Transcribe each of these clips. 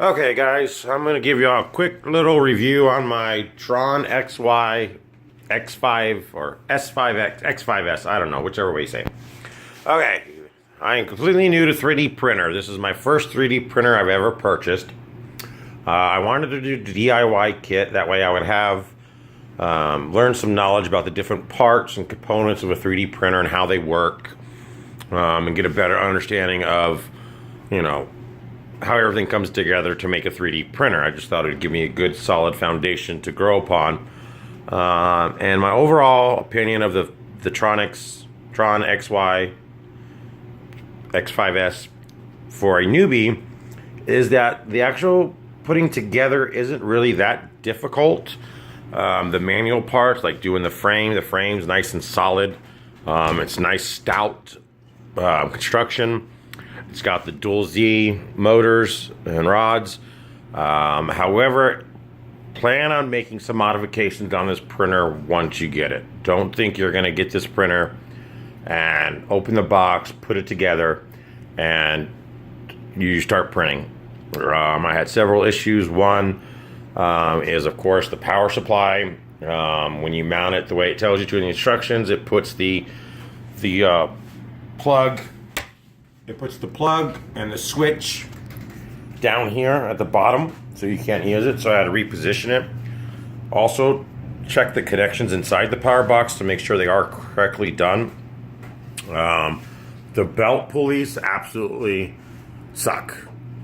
Okay guys, I'm going to give you a quick little review on my Tron XY X5 or S5X X5S, I don't know, whichever way you say it. Okay, I am completely new to 3D printer. This is my first 3D printer I've ever purchased. I wanted to do the DIY kit, that way I would have learn some knowledge about the different parts and components of a 3D printer and how they work, and get a better understanding of, you know, how everything comes together to make a 3D printer. I just thought it would give me a good solid foundation to grow upon. And my overall opinion of the Tron XY X5S for a newbie is that the actual putting together isn't really that difficult. The manual parts, like doing the frame's nice and solid. It's nice stout construction. It's got the dual Z motors and rods. However, plan on making some modifications on this printer once you get it. Don't think you're going to get this printer and open the box, put it together, and you start printing. I had several issues. One is, of course, the power supply. When you mount it the way it tells you to in the instructions, it puts the plug. It puts the plug and the switch down here at the bottom, so you can't use it, so I had to reposition it. Also, check the connections inside the power box to make sure they are correctly done. The belt pulleys absolutely suck.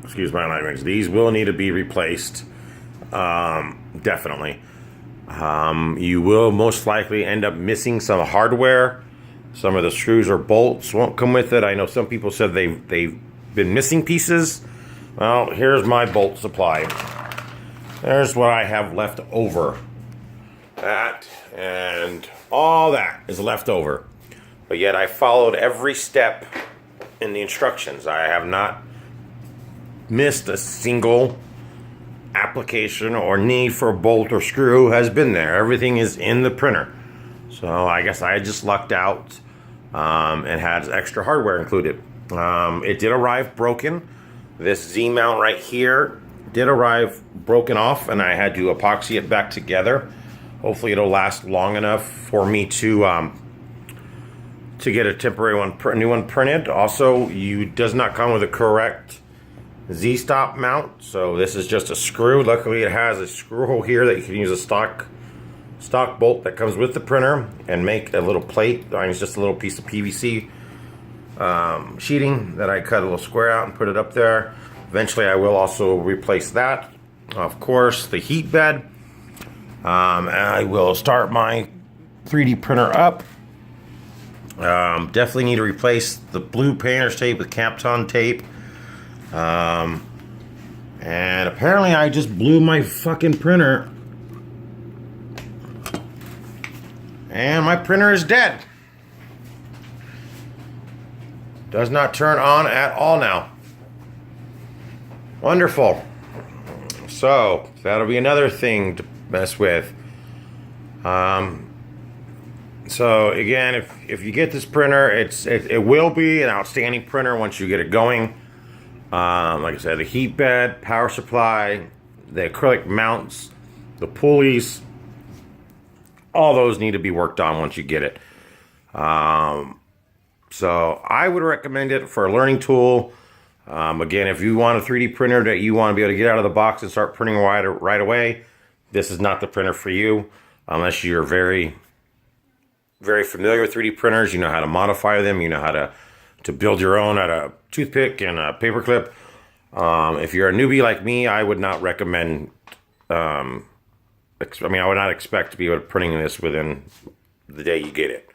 Excuse my language. These will need to be replaced. Definitely. You will most likely end up missing some hardware. Some of the screws or bolts won't come with it. I know some people said they've been missing pieces. Well, here's my bolt supply. There's what I have left over. That and all that is left over. But yet I followed every step in the instructions. I have not missed a single application or need for a bolt or screw has been there. Everything is in the printer. So I guess I just lucked out and had extra hardware included. It did arrive broken. This Z mount right here did arrive broken off, and I had to epoxy it back together. Hopefully it'll last long enough for me to get a temporary one, new one printed. Also, it does not come with a correct Z-stop mount, so this is just a screw. Luckily it has a screw hole here that you can use a stock bolt that comes with the printer and make a little plate. It's just a little piece of PVC sheeting that I cut a little square out and put it up there. Eventually I will also replace that. Of course, the heat bed. I will start my 3D printer up. Definitely need to replace the blue painter's tape with Kapton tape. And apparently I just blew my fucking printer. And my printer is dead. Does not turn on at all now. Wonderful. So, that'll be another thing to mess with. So again, if you get this printer, it will be an outstanding printer once you get it going. Like I said, the heat bed, power supply, the acrylic mounts, the pulleys, all those need to be worked on once you get it. So I would recommend it for a learning tool. Again, if you want a 3D printer that you want to be able to get out of the box and start printing right away, this is not the printer for you. Unless you're very, very familiar with 3D printers, you know how to modify them, you know how to build your own out of toothpick and a paperclip. If you're a newbie like me, I would not recommend, I would not expect to be able to printing this within the day you get it.